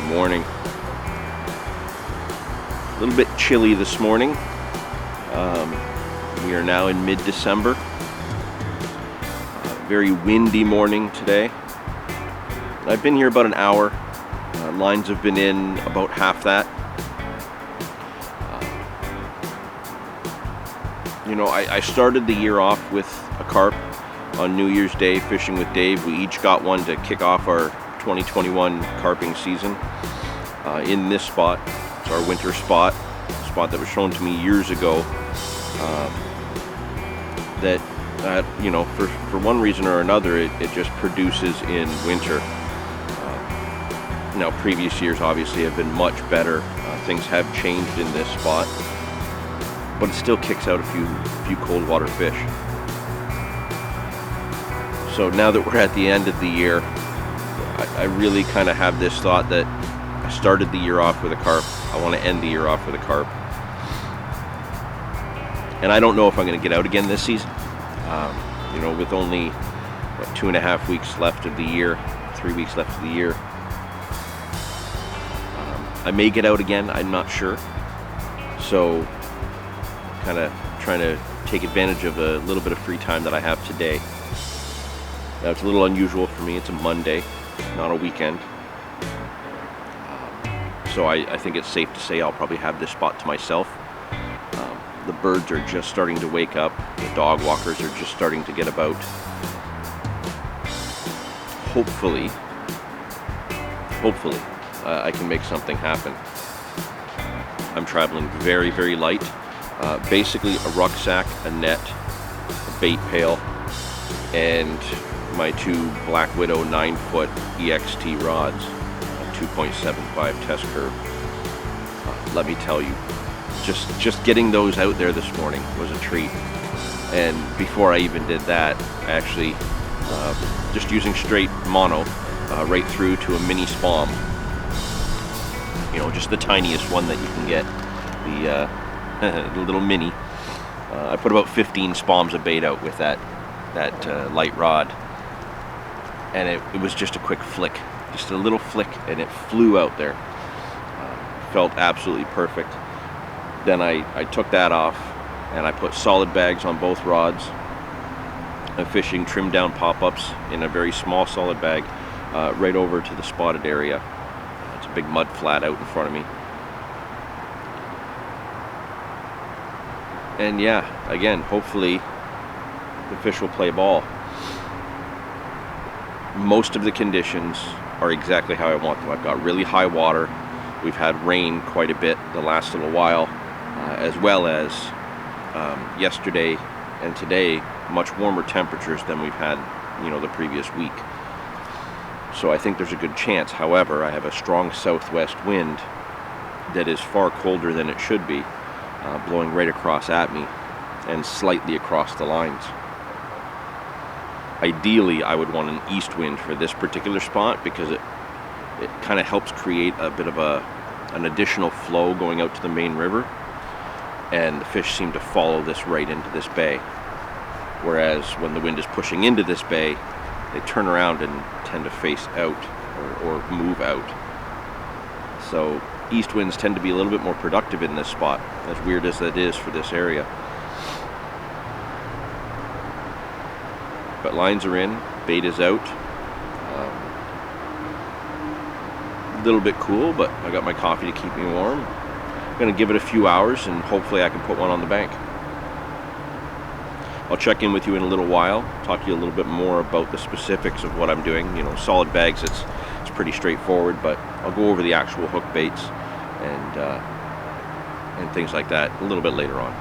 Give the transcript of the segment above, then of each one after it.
morning. A little bit chilly this morning. We are now in mid-December. Very windy morning today. I've been here about an hour. Lines have been in about half that. I started the year off with a carp on New Year's Day fishing with Dave. We each got one to kick off our 2021 carping season in this spot. It's our winter spot that was shown to me years ago. For one reason or another, it just produces in winter. Now, previous years obviously have been much better. Things have changed in this spot, but it still kicks out a few cold water fish. So now that we're at the end of the year, I really kind of have this thought that I started the year off with a carp. I want to end the year off with a carp. And I don't know if I'm going to get out again this season. With only 2.5 weeks left of the year, 3 weeks left of the year. I may get out again, I'm not sure. So, kind of trying to take advantage of a little bit of free time that I have today. Now, it's a little unusual for me. It's a Monday, not a weekend. So I think it's safe to say I'll probably have this spot to myself. The birds are just starting to wake up. The dog walkers are just starting to get about. Hopefully, I can make something happen. I'm traveling very, very light. Basically a rucksack, a net, a bait pail, and my two Black Widow 9-foot EXT rods, a 2.75 test curve. Let me tell you, just getting those out there this morning was a treat. And before I even did that, I actually just using straight mono right through to a mini spalm. Just the tiniest one that you can get, the little mini. I put about 15 spalms of bait out with that light rod, and it was just a quick flick, just a little flick, and it flew out there. Felt absolutely perfect. Then I took that off and I put solid bags on both rods. I'm fishing trimmed down pop-ups in a very small solid bag right over to the spotted area. It's a big mud flat out in front of me. And yeah, again, hopefully the fish will play ball. Most of the conditions are exactly how I want them. I've got really high water. We've had rain quite a bit the last little while, as well as yesterday and today, much warmer temperatures than we've had, the previous week. So I think there's a good chance. However, I have a strong southwest wind that is far colder than it should be, blowing right across at me and slightly across the lines. Ideally, I would want an east wind for this particular spot because it kind of helps create a bit of an additional flow going out to the main river, and the fish seem to follow this right into this bay. Whereas when the wind is pushing into this bay, they turn around and tend to face out or move out. So east winds tend to be a little bit more productive in this spot, as weird as that is for this area. But lines are in, bait is out. A little bit cool, but I got my coffee to keep me warm. I'm going to give it a few hours and hopefully I can put one on the bank. I'll check in with you in a little while, talk to you a little bit more about the specifics of what I'm doing. Solid bags, it's pretty straightforward, but I'll go over the actual hook baits and things like that a little bit later on.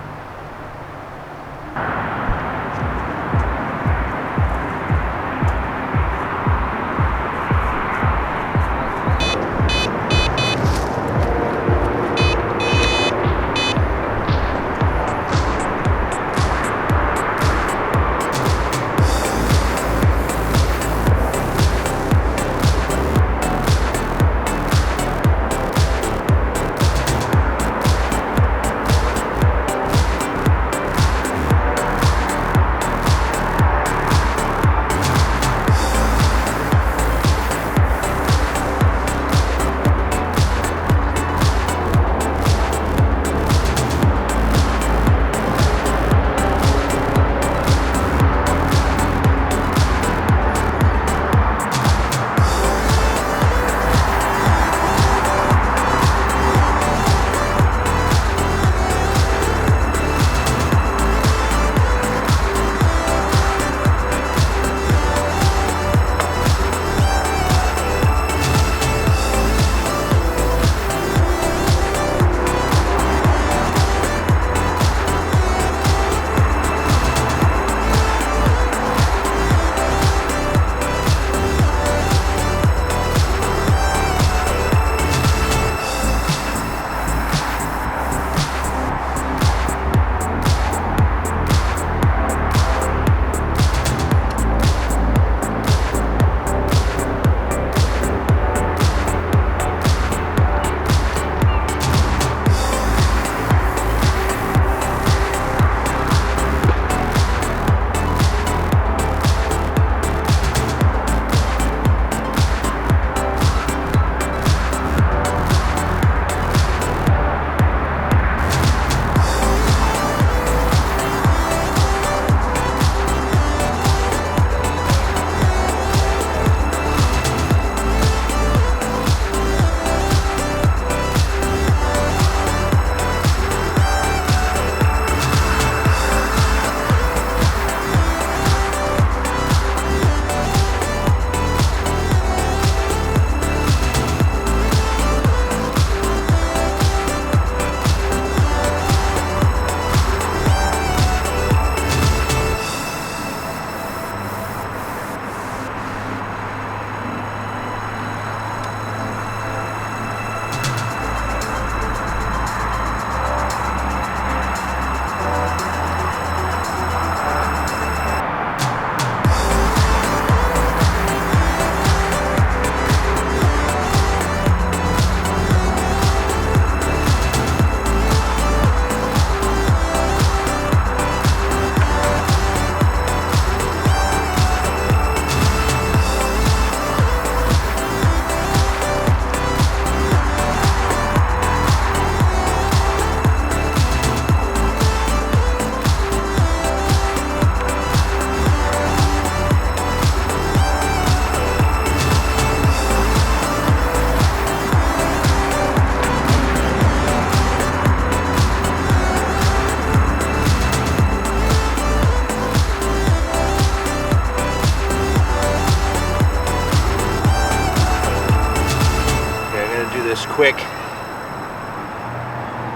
this quick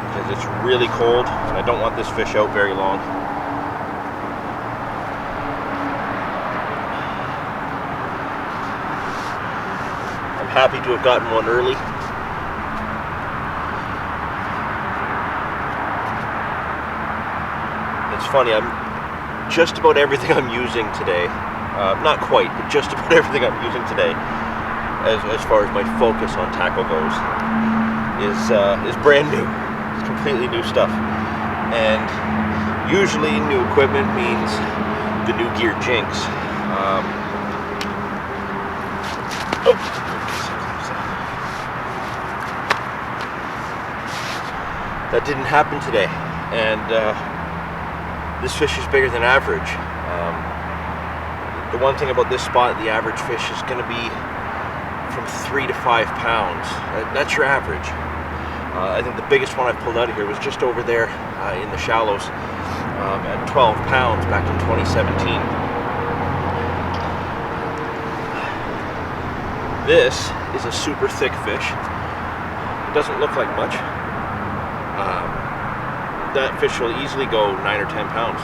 because it's really cold and I don't want this fish out very long. I'm happy to have gotten one early. It's funny, just about everything I'm using today, not quite, but just about everything I'm using today, as far as my focus on tackle goes, is brand new. It's completely new stuff. And usually new equipment means the new gear jinx. That didn't happen today, and this fish is bigger than average. The one thing about this spot, the average fish is going to be from 3 to 5 pounds. That's your average. I think the biggest one I pulled out of here was just over there in the shallows at 12 pounds back in 2017. This is a super thick fish. It doesn't look like much. That fish will easily go 9 or 10 pounds.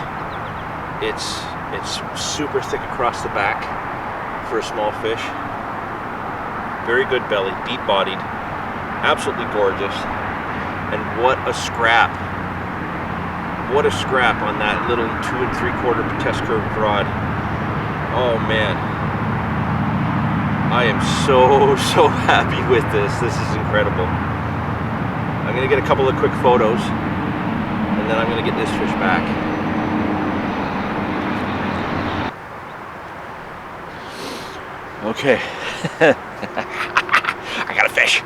It's super thick across the back for a small fish. Very good belly, deep bodied, absolutely gorgeous. And what a scrap. What a scrap on that little 2 3/4 test curved rod. Oh man. I am so happy with this. This is incredible. I'm gonna get a couple of quick photos and then I'm gonna get this fish back. Okay. I got a fish.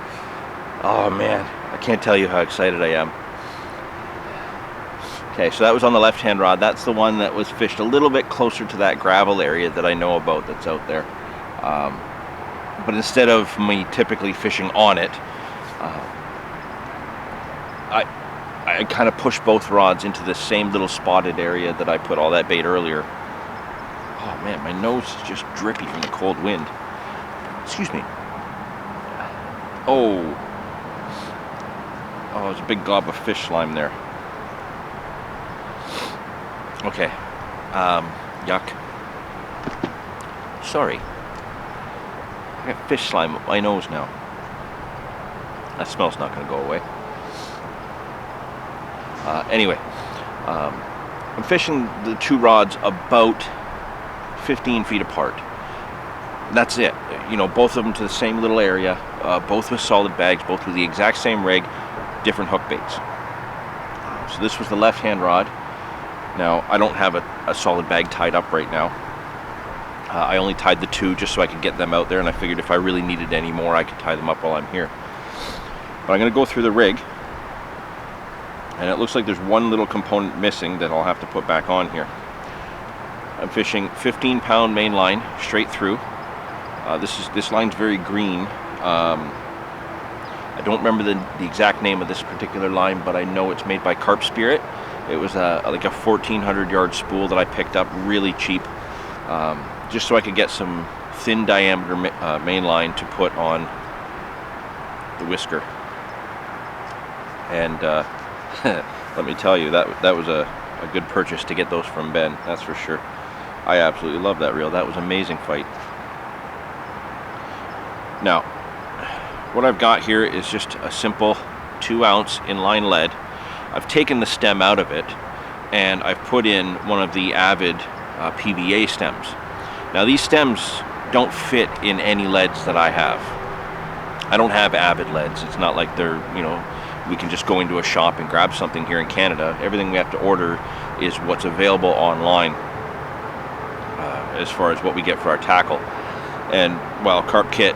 Oh man, I can't tell you how excited I am. Okay, so that was on the left-hand rod. That's the one that was fished a little bit closer to that gravel area that I know about that's out there. But instead of me typically fishing on it, I kind of pushed both rods into the same little spotted area that I put all that bait earlier. Oh man, my nose is just drippy from the cold wind. Excuse me. Oh, there's a big glob of fish slime there. Okay, yuck. Sorry. I got fish slime up my nose now. That smell's not going to go away. Anyway, I'm fishing the two rods about 15 feet apart. That's it. You know, both of them to the same little area, both with solid bags, both with the exact same rig, different hook baits. So this was the left-hand rod. Now, I don't have a solid bag tied up right now. I only tied the two just so I could get them out there, and I figured if I really needed any more, I could tie them up while I'm here. But I'm going to go through the rig, and it looks like there's one little component missing that I'll have to put back on here. I'm fishing 15-pound main line straight through. This line's very green. I don't remember the exact name of this particular line, but I know it's made by Carp Spirit. It was like a 1,400-yard spool that I picked up really cheap, just so I could get some thin diameter main line to put on the whisker. And let me tell you, that was a good purchase to get those from Ben, that's for sure. I absolutely love that reel. That was an amazing fight. Now, what I've got here is just a simple 2-ounce inline lead. I've taken the stem out of it, and I've put in one of the Avid PVA stems. Now, these stems don't fit in any leads that I have. I don't have Avid leads. It's not like they're, you know, we can just go into a shop and grab something here in Canada. Everything we have to order is what's available online as far as what we get for our tackle. And while Carp Kit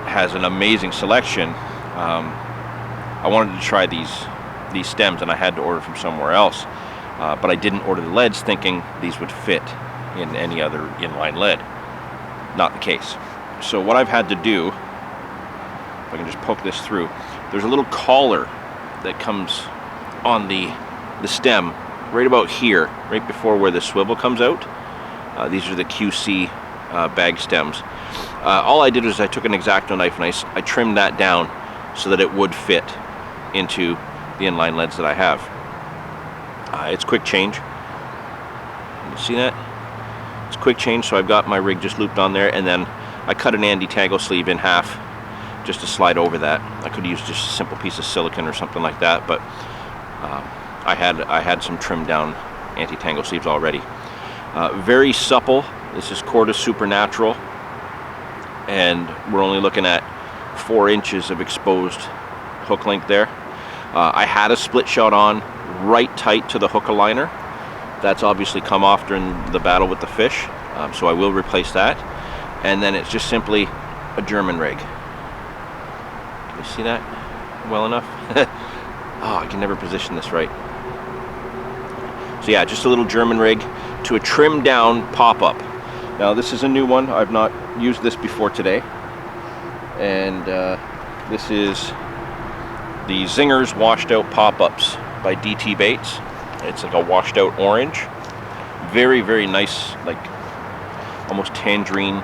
has an amazing selection, I wanted to try these stems, and I had to order from somewhere else. But I didn't order the leads thinking these would fit in any other inline lead. Not the case. So what I've had to do, if I can just poke this through, there's a little collar that comes on the stem right about here, right before where the swivel comes out. These are the QC bag stems. All I did was I took an X-Acto knife and I trimmed that down so that it would fit into the inline leads that I have. It's quick change. You see that? It's quick change, so I've got my rig just looped on there, and then I cut an anti-tangle sleeve in half just to slide over that. I could use just a simple piece of silicone or something like that, but I had some trimmed down anti-tangle sleeves already. Very supple. This is Cordis Supernatural, and we're only looking at 4 inches of exposed hook length there. I had a split shot on right tight to the hook aligner. That's obviously come off during the battle with the fish, so I will replace that. And then it's just simply a German rig. Can you see that well enough? Oh, I can never position this right. So yeah, just a little German rig to a trimmed down pop-up. Now this is a new one. I've not used this before today. And this is the Zingers Washed Out Pop-Ups by DT Baits. It's like a washed out orange. Very, very nice, like almost tangerine.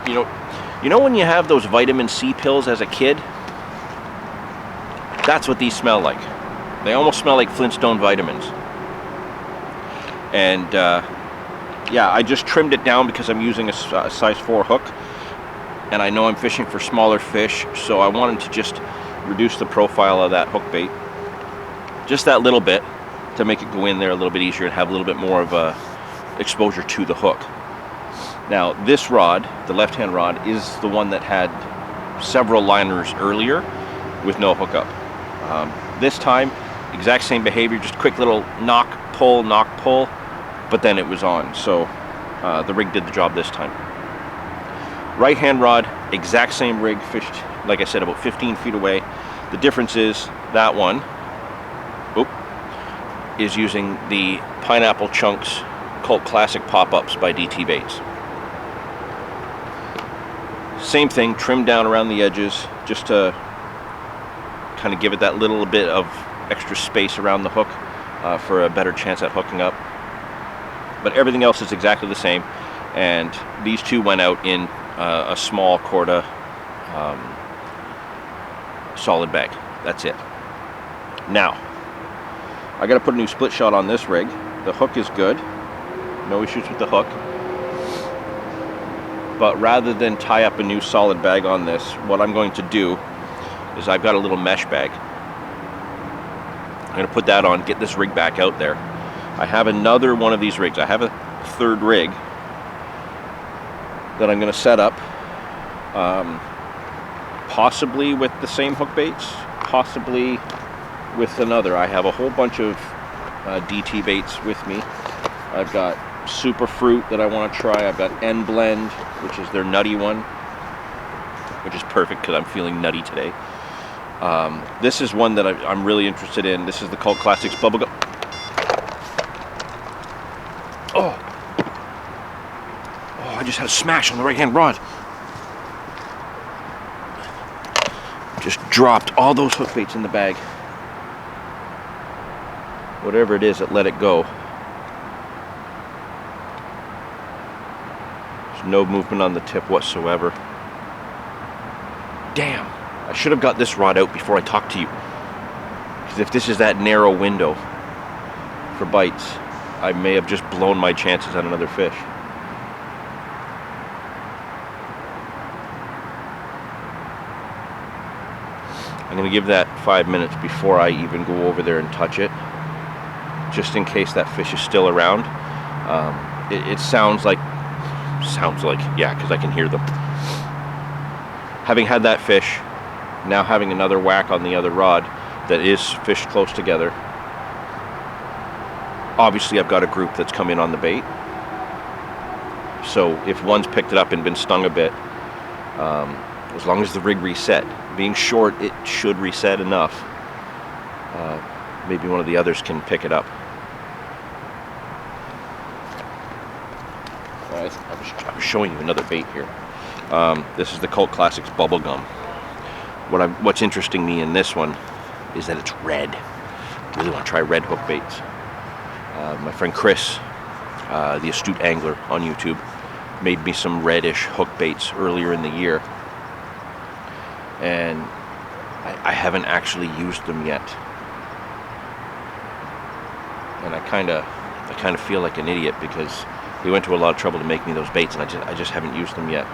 You know when you have those vitamin C pills as a kid? That's what these smell like. They almost smell like Flintstone vitamins. And yeah, I just trimmed it down because I'm using a size 4 hook, and I know I'm fishing for smaller fish, so I wanted to just reduce the profile of that hook bait just that little bit to make it go in there a little bit easier and have a little bit more of a exposure to the hook. Now this rod, the left hand rod, is the one that had several liners earlier with no hookup. This time, exact same behavior, just quick little knock pull, but then it was on. So the rig did the job this time. Right hand rod, exact same rig, fished, like I said, about 15 feet away. The difference is that one is using the Pineapple Chunks Cult Classic Pop-Ups by DT Baits. Same thing, trimmed down around the edges just to kind of give it that little bit of extra space around the hook for a better chance at hooking up. But everything else is exactly the same, and these two went out in a small Corda solid bag. That's it. Now I got to put a new split shot on this rig. The hook is good, no issues with the hook, but rather than tie up a new solid bag on this, what I'm going to do is I've got a little mesh bag. I'm going to put that on, get this rig back out there. I have another one of these rigs. I have a third rig that I'm going to set up, possibly with the same hook baits, possibly with another. I have a whole bunch of DT baits with me. I've got Super Fruit that I want to try. I've got N Blend, which is their nutty one, which is perfect because I'm feeling nutty today. This is one that I'm really interested in. This is the Cult Classics Bubblegum. Oh, I just had a smash on the right hand rod. Just dropped all those hook baits in the bag. Whatever it is, it let it go. There's no movement on the tip whatsoever. Damn, I should have got this rod out before I talked to you. Because if this is that narrow window for bites, I may have just blown my chances at another fish. I'm going to give that 5 minutes before I even go over there and touch it, just in case that fish is still around. It sounds like, yeah, because I can hear them. Having had that fish, now having another whack on the other rod that is fished close together, obviously I've got a group that's come in on the bait. So if one's picked it up and been stung a bit, as long as the rig reset, being short, it should reset enough. Maybe one of the others can pick it up. I was showing you another bait here. This is the Cult Classics Bubblegum. What's interesting me in this one is that it's red. I really want to try red hook baits. My friend Chris, the Astute Angler on YouTube, made me some reddish hook baits earlier in the year. and I haven't actually used them yet. And I kind of feel like an idiot because we went to a lot of trouble to make me those baits, and I just haven't used them yet.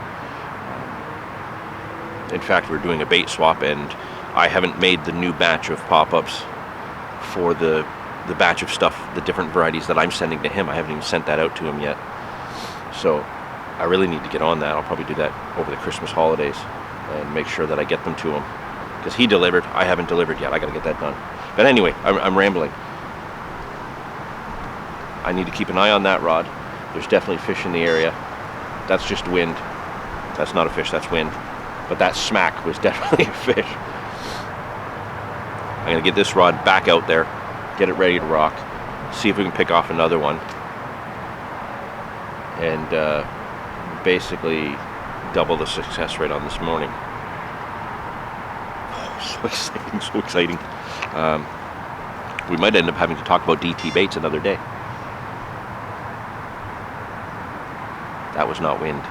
In fact, we're doing a bait swap, and I haven't made the new batch of pop-ups for the batch of stuff, the different varieties that I'm sending to him. I haven't even sent that out to him yet. So I really need to get on that. I'll probably do that over the Christmas holidays and make sure that I get them to him. Because he delivered, I haven't delivered yet. I gotta get that done. But anyway, I'm rambling. I need to keep an eye on that rod. There's definitely fish in the area. That's just wind. That's not a fish, that's wind. But that smack was definitely a fish. I'm gonna get this rod back out there, get it ready to rock, see if we can pick off another one, and basically double the success rate on this morning. Oh, so exciting, so exciting. We might end up having to talk about DT baits another day. That was not wind.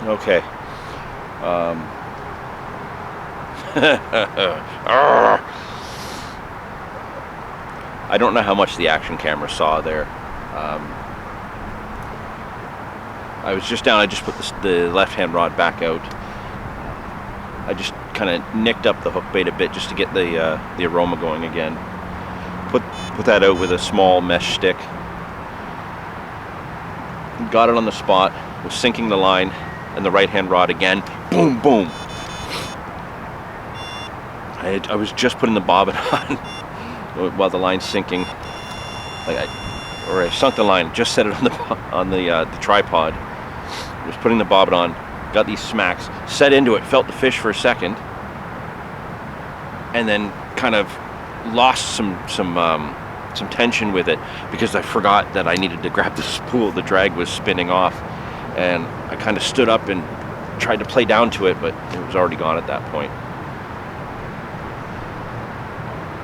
Okay. I don't know how much the action camera saw there. I was just down. I just put the left-hand rod back out. I just kind of nicked up the hook bait a bit just to get the aroma going again. Put that out with a small mesh stick. Got it on the spot. Was sinking the line, and the right-hand rod again. Boom, boom. I was just putting the bobbin on while the line's sinking. I sunk the line. Just set it on the tripod. Was putting the bobbin on. Got these smacks. Set into it. Felt the fish for a second, and then kind of lost some tension with it because I forgot that I needed to grab the spool. The drag was spinning off, and I kind of stood up and tried to play down to it, but it was already gone at that point.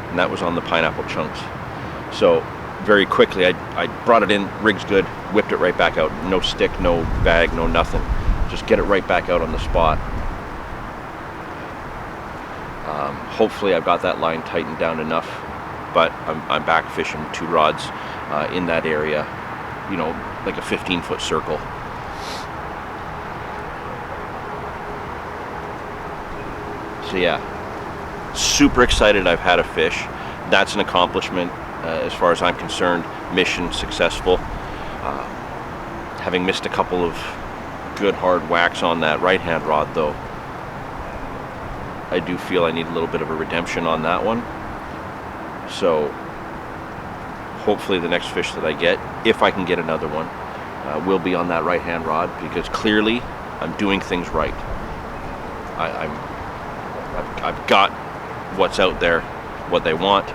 And that was on the pineapple chunks. So very quickly I brought it in, rig's good, whipped it right back out. No stick, no bag, no nothing. Just get it right back out on the spot. Hopefully I've got that line tightened down enough, but I'm back fishing 2 rods in that area, you know, like a 15-foot circle. So yeah, super excited I've had a fish. That's an accomplishment as far as I'm concerned. Mission successful. Having missed a couple of good hard whacks on that right-hand rod though, I do feel I need a little bit of a redemption on that one. So hopefully the next fish that I get, if I can get another one, will be on that right-hand rod, because clearly I'm doing things right. I've got what's out there, what they want.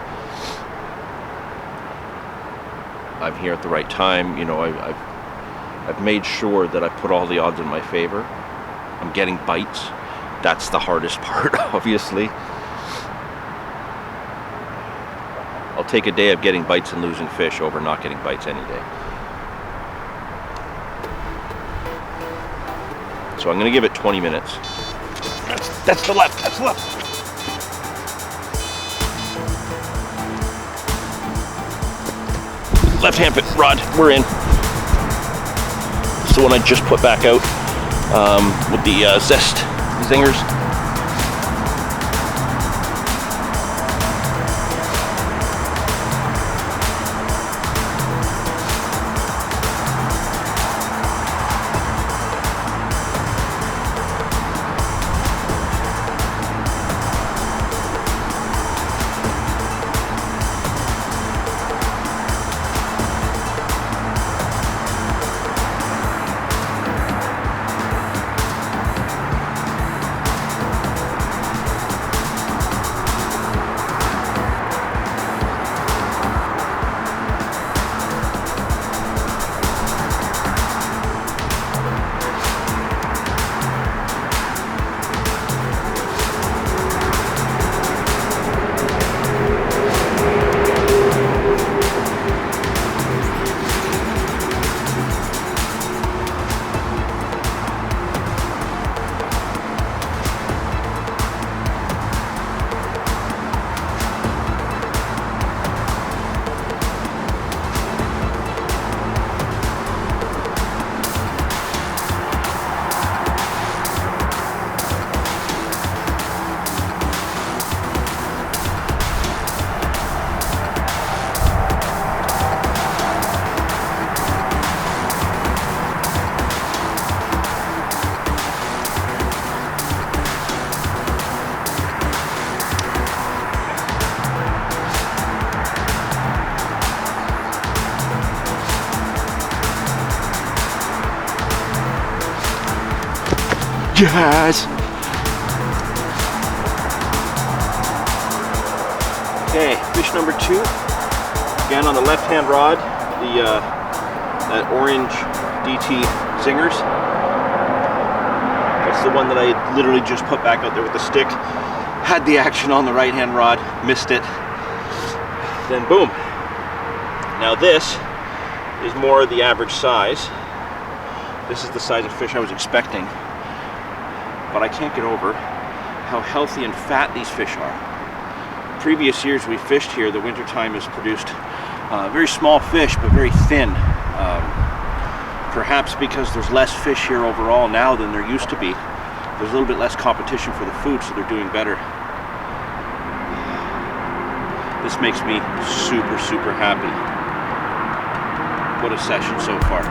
I'm here at the right time. You know, I've made sure that I put all the odds in my favor. I'm getting bites. That's the hardest part, obviously. I'll take a day of getting bites and losing fish over not getting bites any day. So I'm going to give it 20 minutes. That's the left. That's the left. Left-hand rod, we're in. It's the one I just put back out with the Zest zingers. Yes! Okay, fish number 2. Again on the left-hand rod, that orange DT Zingers. That's the one that I literally just put back out there with the stick. Had the action on the right-hand rod, missed it. Then boom. Now this is more the average size. This is the size of fish I was expecting. But I can't get over how healthy and fat these fish are. Previous years we fished here, the wintertime has produced very small fish, but very thin. Perhaps because there's less fish here overall now than there used to be. There's a little bit less competition for the food, so they're doing better. This makes me super, super happy. What a session so far.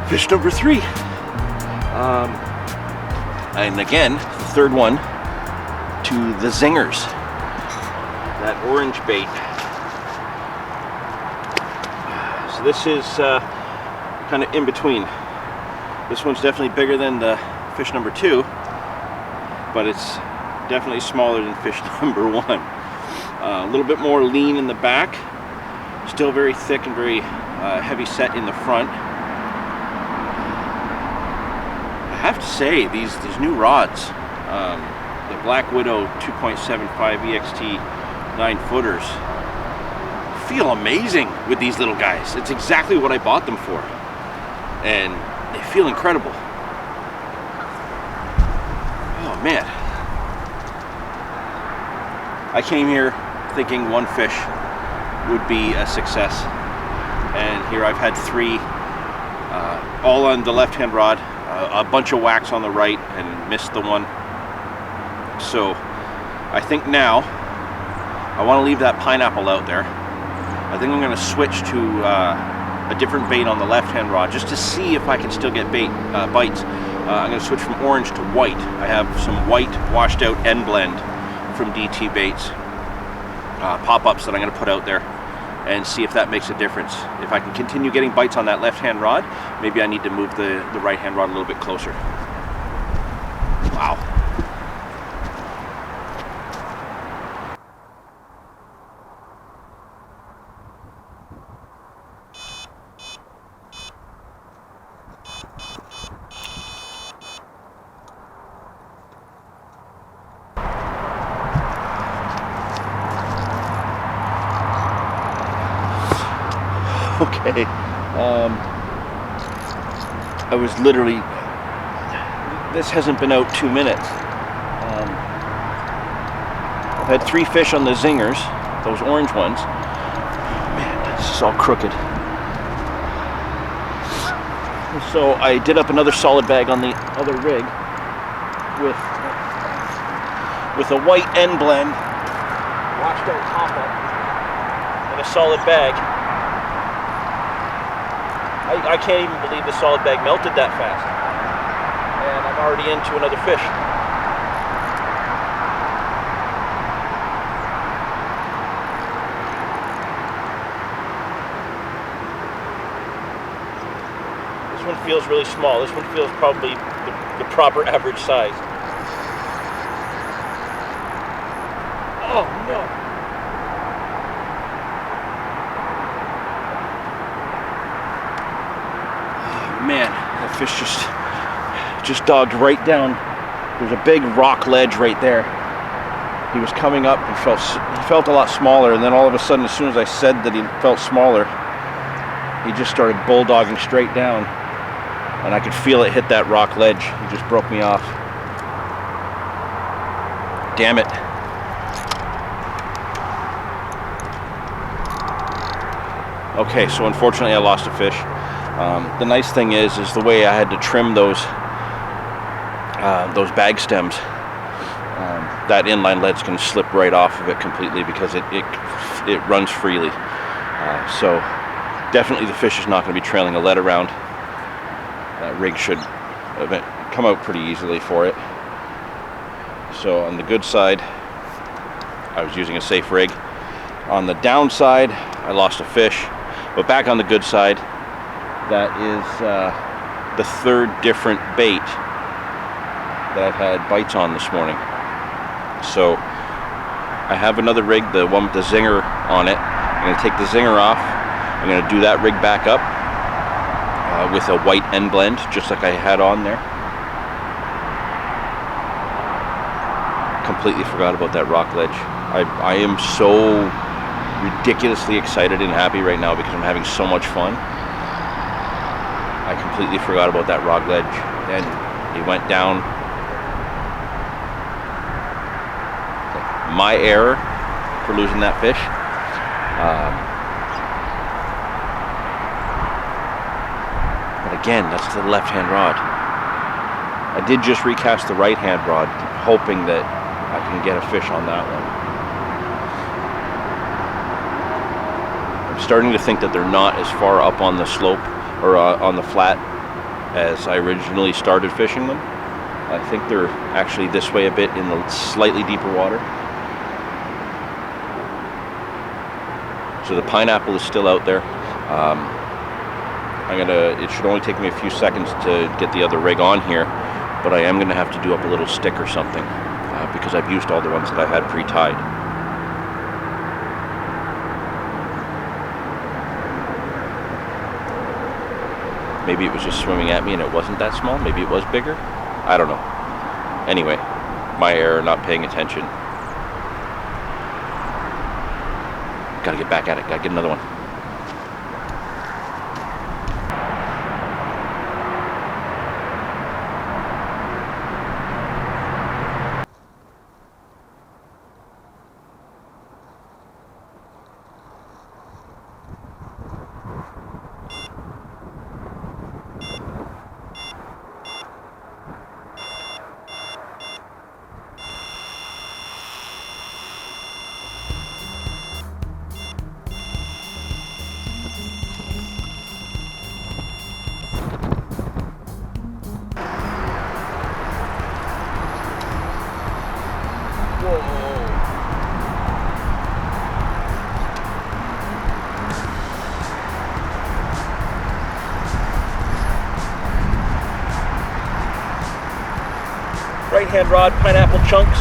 Fish number 3. And again, the third one to the Zingers. That orange bait. So this is kind of in between. This one's definitely bigger than the fish number 2, but it's definitely smaller than fish number 1. A little bit more lean in the back, still very thick and very heavy set in the front. I have to say, these new rods, the Black Widow 2.75 EXT 9-footers, feel amazing with these little guys. It's exactly what I bought them for, and they feel incredible. Oh man, I came here thinking one fish would be a success, and here I've had 3, all on the left-hand rod. A bunch of whacks on the right and missed the one. So I think now I want to leave that pineapple out there. I think I'm going to switch to a different bait on the left-hand rod just to see if I can still get bites. I'm going to switch from orange to white. I have some white washed out end blend from DT Baits pop-ups that I'm going to put out there and see if that makes a difference. If I can continue getting bites on that left-hand rod, maybe I need to move the right-hand rod a little bit closer. Wow. Okay, I was literally, this hasn't been out 2 minutes. I've had 3 fish on the Zingers, those orange ones. Man, this is all crooked. So I did up another solid bag on the other rig with a white end blend, washed out top up, and a solid bag. I can't even believe the solid bag melted that fast. And I'm already into another fish. This one feels really small. This one feels probably the proper average size. Oh no! Man, that fish just dogged right down. There's a big rock ledge right there. He was coming up and he felt a lot smaller, and then all of a sudden, as soon as I said that he felt smaller, he just started bulldogging straight down, and I could feel it hit that rock ledge. He just broke me off. Damn it. Okay, so unfortunately I lost a fish. The nice thing is the way I had to trim those bag stems. That inline lead's going to slip right off of it completely because it runs freely. So definitely the fish is not going to be trailing a lead around. That rig should come out pretty easily for it. So on the good side, I was using a safe rig. On the downside, I lost a fish. But back on the good side, that is the third different bait that I've had bites on this morning. So I have another rig, the one with the zinger on it. I'm going to take the zinger off. I'm going to do that rig back up with a white end blend, just like I had on there. Completely forgot about that rock ledge. I am so ridiculously excited and happy right now because I'm having so much fun. I completely forgot about that rock ledge, and he went down. My error for losing that fish. But again, that's the left-hand rod. I did just recast the right-hand rod, hoping that I can get a fish on that one. I'm starting to think that they're not as far up on the slope or on the flat as I originally started fishing them. I think they're actually this way a bit in the slightly deeper water. So the pineapple is still out there. It should only take me a few seconds to get the other rig on here, but I am gonna have to do up a little stick or something because I've used all the ones that I had pre-tied. Maybe it was just swimming at me and it wasn't that small. Maybe it was bigger. I don't know. Anyway, my error, not paying attention. Gotta get back at it. Gotta get another one. Right-hand rod, pineapple chunks.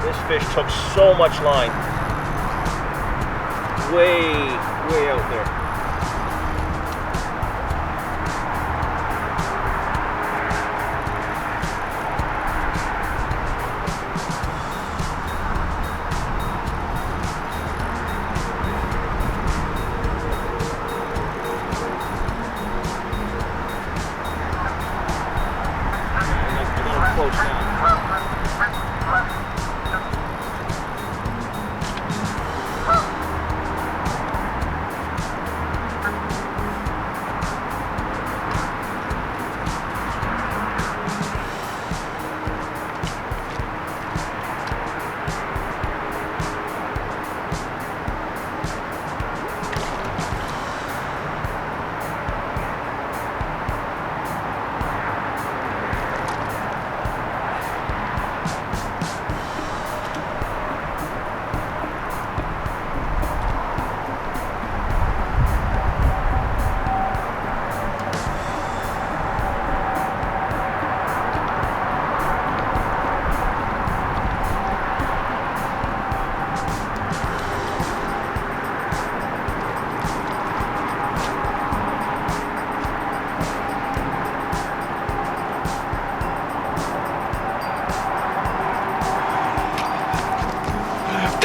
This fish took so much line. Way out there.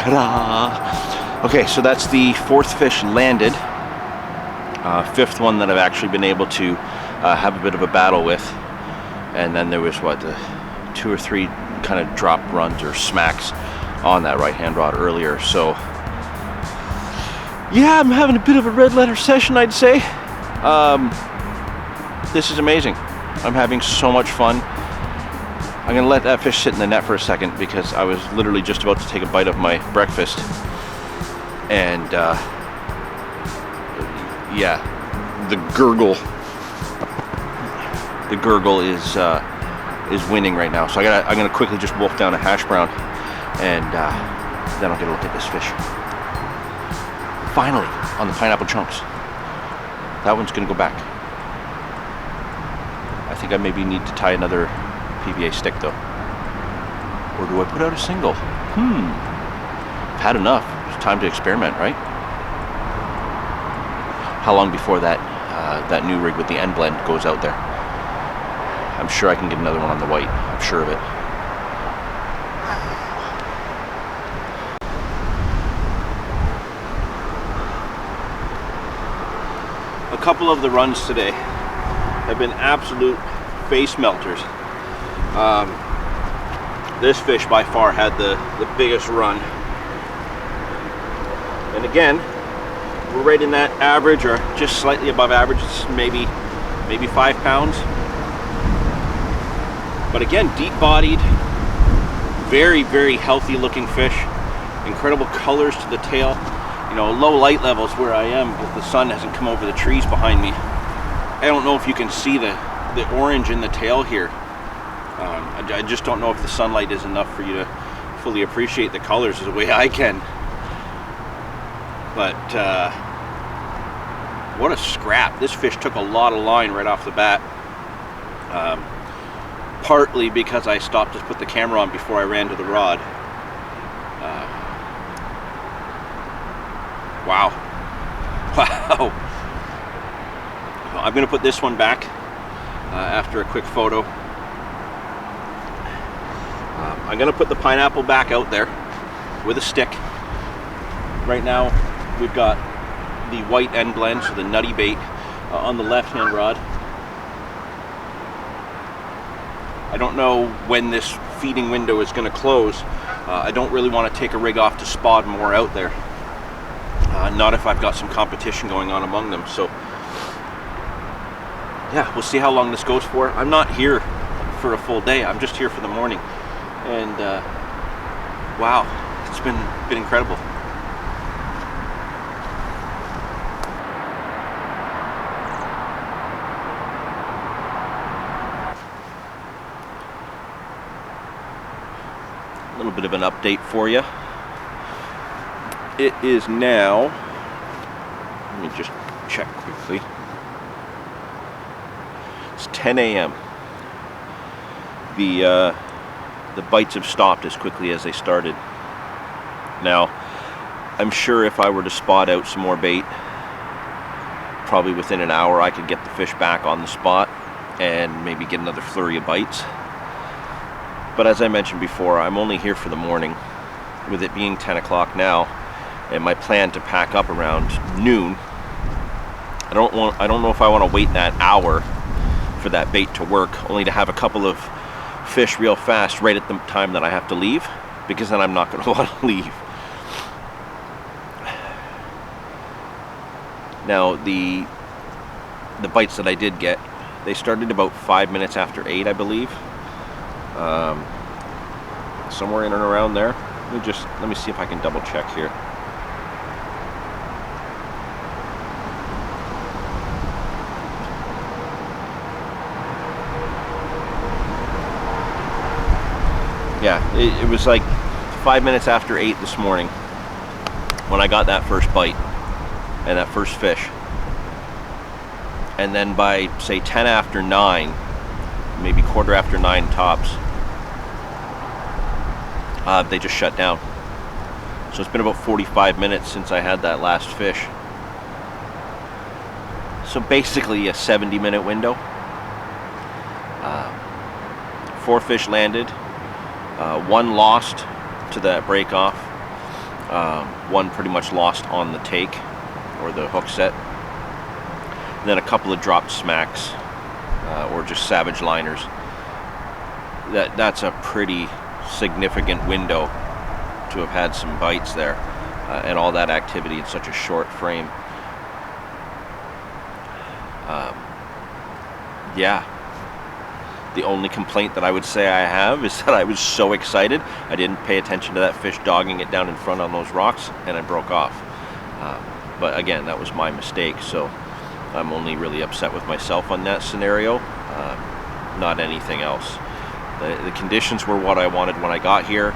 Ta-da! Okay, so that's the 4th fish landed. 5th one that I've actually been able to have a bit of a battle with. And then there was, what, 2 or 3 kind of drop runs or smacks on that right-hand rod earlier. So, yeah, I'm having a bit of a red letter session, I'd say. This is amazing. I'm having so much fun. I'm gonna let that fish sit in the net for a second because I was literally just about to take a bite of my breakfast, and yeah, the gurgle is winning right now. So I'm gonna quickly just wolf down a hash brown, and then I'll get a look at this fish. Finally, on the pineapple chunks. That one's gonna go back. I think I maybe need to tie another PVA stick though. Or do I put out a single? I've had enough. It's time to experiment, right? How long before that that new rig with the end blend goes out there? I'm sure I can get another one on the white. I'm sure of it. A couple of the runs today have been absolute face melters. This fish by far had the biggest run. And again, we're right in that average or just slightly above average. It's maybe 5 pounds. But again, deep-bodied, very, very healthy looking fish. Incredible colors to the tail. You know, low light levels where I am because the sun hasn't come over the trees behind me. I don't know if you can see the orange in the tail here. I just don't know if the sunlight is enough for you to fully appreciate the colors the way I can. But what a scrap. This fish took a lot of line right off the bat. Partly because I stopped to put the camera on before I ran to the rod. Wow. Wow. I'm going to put this one back after a quick photo. I'm going to put the pineapple back out there with a stick. Right now we've got the white end blend, so the nutty bait, on the left hand rod. I don't know when this feeding window is going to close. I don't really want to take a rig off to spot more out there. Not if I've got some competition going on among them. So yeah, we'll see how long this goes for. I'm not here for a full day. I'm just here for the morning. And wow, it's been incredible. A little bit of an update for you. It is now, let me just check quickly. It's 10 a.m. The bites have stopped as quickly as they started. Now, I'm sure if I were to spot out some more bait, probably within an hour I could get the fish back on the spot and maybe get another flurry of bites. But as I mentioned before, I'm only here for the morning. With it being 10 o'clock now, and my plan to pack up around noon, I don't know if I want to wait that hour for that bait to work, only to have a couple of fish real fast right at the time that I have to leave, because then I'm not going to want to leave. Now the bites that I did get, they started about 5 minutes after 8, I believe. Somewhere in and around there. Let me see if I can double check here. Yeah, it was like 5 minutes after 8 this morning when I got that first bite and that first fish. And then by, say, 10 after 9, maybe quarter after 9 tops, they just shut down. So it's been about 45 minutes since I had that last fish. So basically a 70-minute window. 4 fish landed. 1 lost to that break off. One pretty much lost on the take or the hook set. And then a couple of dropped smacks or just savage liners. That's a pretty significant window to have had some bites there, and all that activity in such a short frame. Yeah. The only complaint that I would say I have is that I was so excited I didn't pay attention to that fish dogging it down in front on those rocks, and I broke off. But again, that was my mistake, so I'm only really upset with myself on that scenario, not anything else. The conditions were what I wanted when I got here,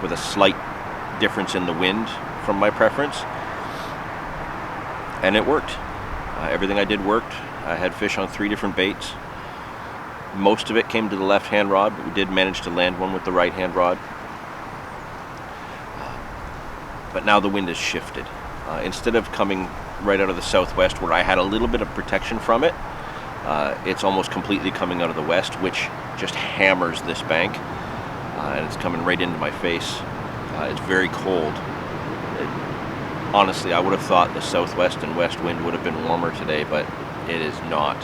with a slight difference in the wind from my preference, and it worked. Everything I did worked. I had fish on 3 different baits. Most of it came to the left-hand rod, but we did manage to land one with the right-hand rod. But now the wind has shifted. Instead of coming right out of the southwest where I had a little bit of protection from it, it's almost completely coming out of the west, which just hammers this bank, and it's coming right into my face. It's very cold. Honestly, I would have thought the southwest and west wind would have been warmer today, but it is not.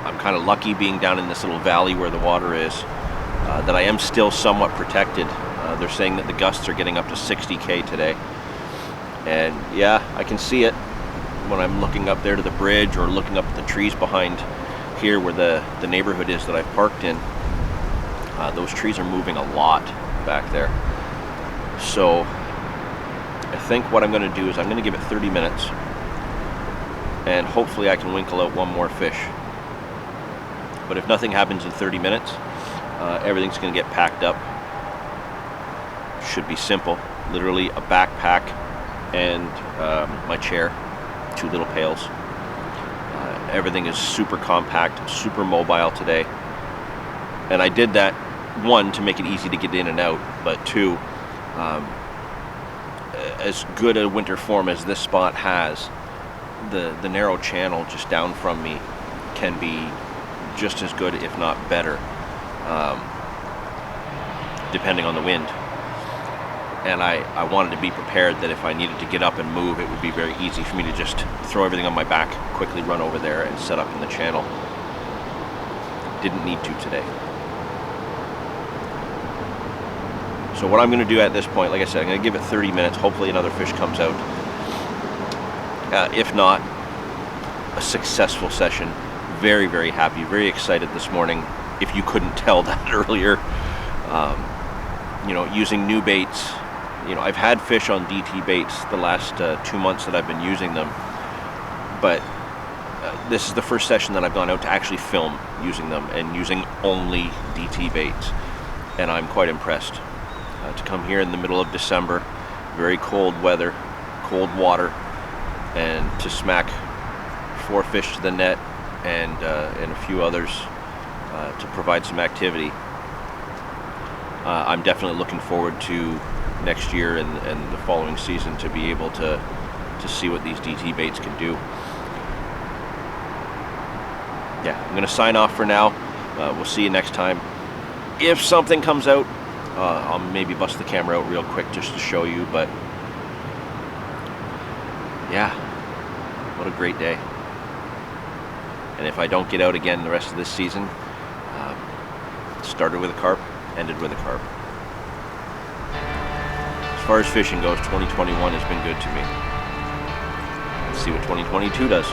I'm kind of lucky being down in this little valley where the water is, that I am still somewhat protected. They're saying that the gusts are getting up to 60 km today. And yeah, I can see it when I'm looking up there to the bridge or looking up at the trees behind here where the neighborhood is that I've parked in. Those trees are moving a lot back there. So I think what I'm going to do is I'm going to give it 30 minutes, and hopefully I can winkle out one more fish. But if nothing happens in 30 minutes, everything's going to get packed up. Should be simple. Literally a backpack and my chair, 2 little pails. Everything is super compact, super mobile today. And I did that, 1, to make it easy to get in and out, but 2, as good a winter form as this spot has, the narrow channel just down from me can be just as good, if not better, depending on the wind. And I wanted to be prepared that if I needed to get up and move, it would be very easy for me to just throw everything on my back, quickly run over there and set up in the channel. Didn't need to today. So what I'm going to do at this point, like I said, I'm going to give it 30 minutes. Hopefully another fish comes out. If not, a successful session. Very, very happy, very excited this morning, if you couldn't tell that earlier. Using new baits. I've had fish on DT baits the last 2 months that I've been using them, but this is the first session that I've gone out to actually film using them and using only DT baits, and I'm quite impressed. To come here in the middle of December, very cold weather, cold water, and to smack 4 fish to the net and a few others to provide some activity. I'm definitely looking forward to next year and the following season to be able to see what these DT baits can do. Yeah, I'm going to sign off for now. We'll see you next time. If something comes out, I'll maybe bust the camera out real quick just to show you, but yeah, what a great day. And if I don't get out again the rest of this season, started with a carp, ended with a carp. As far as fishing goes, 2021 has been good to me. Let's see what 2022 does.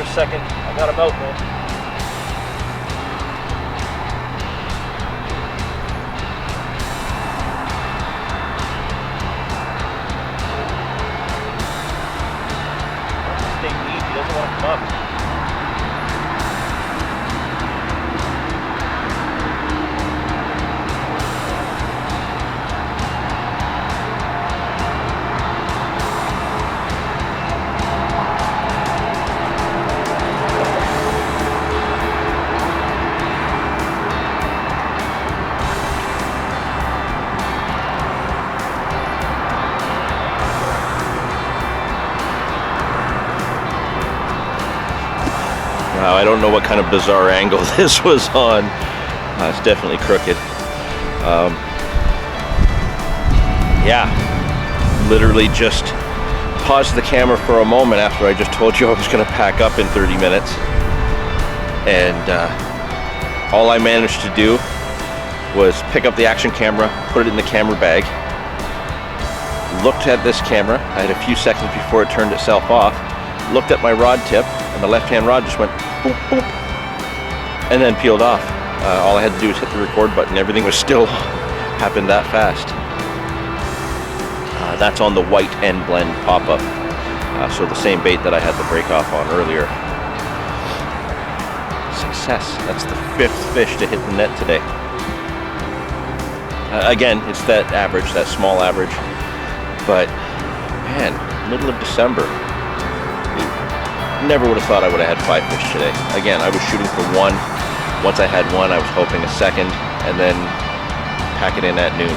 a second. I got him out though. Stay deep, he doesn't want to come up. I don't know what kind of bizarre angle this was on. It's definitely crooked. Yeah, literally just paused the camera for a moment after I just told you I was going to pack up in 30 minutes. And all I managed to do was pick up the action camera, put it in the camera bag, looked at this camera. I had a few seconds before it turned itself off, looked at my rod tip, and the left-hand rod just went boop, boop, and then peeled off. All I had to do was hit the record button. Everything was still happened that fast. That's on the white end blend pop-up. So the same bait that I had the break off on earlier. Success. That's the 5th fish to hit the net today. Again, it's that average, that small average. But man, middle of December. Never would have thought I would have had 5 fish today. Again, I was shooting for 1. Once I had 1, I was hoping a second, and then pack it in at noon.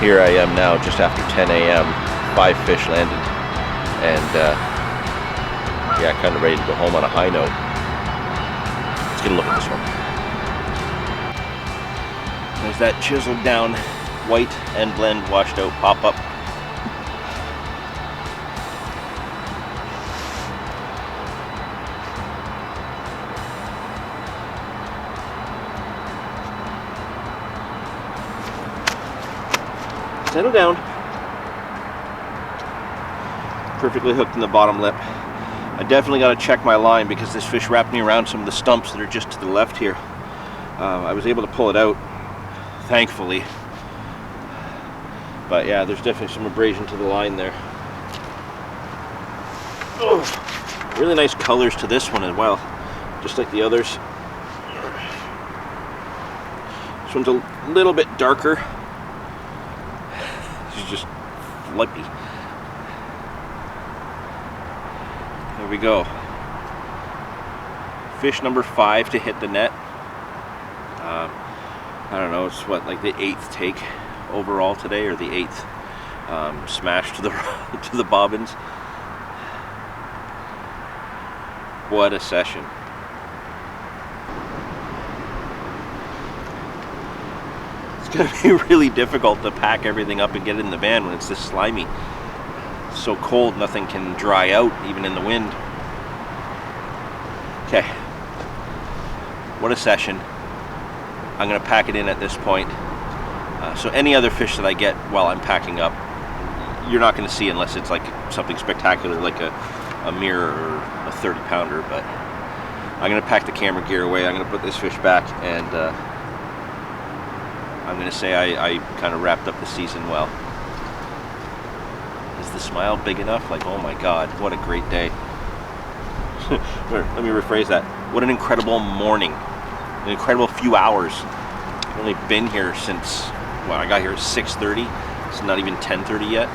Here I am now, just after 10 a.m. 5 fish landed, and yeah, kind of ready to go home on a high note. Let's get a look at this one. There's that chiseled down white end blend washed out pop-up. Settle down. Perfectly hooked in the bottom lip. I definitely got to check my line because this fish wrapped me around some of the stumps that are just to the left here. I was able to pull it out, thankfully. But yeah, there's definitely some abrasion to the line there. Oh, really nice colors to this one as well, just like the others. This one's a little bit darker. She's just flippy. There we go. Fish number 5 to hit the net. I don't know, it's what, like the 8th take overall today, or the 8th smash to the to the bobbins. What a session. It's going to be really difficult to pack everything up and get it in the van when it's this slimy. It's so cold, nothing can dry out, even in the wind. Okay. What a session. I'm going to pack it in at this point. So any other fish that I get while I'm packing up, you're not going to see unless it's like something spectacular, like a mirror or a 30-pounder. But I'm going to pack the camera gear away. I'm going to put this fish back, and I'm going to say I kind of wrapped up the season well. Is the smile big enough? Like, oh my God, what a great day. Let me rephrase that. What an incredible morning. An incredible few hours. I've only been here since, well, I got here at 6:30. It's not even 10:30 yet.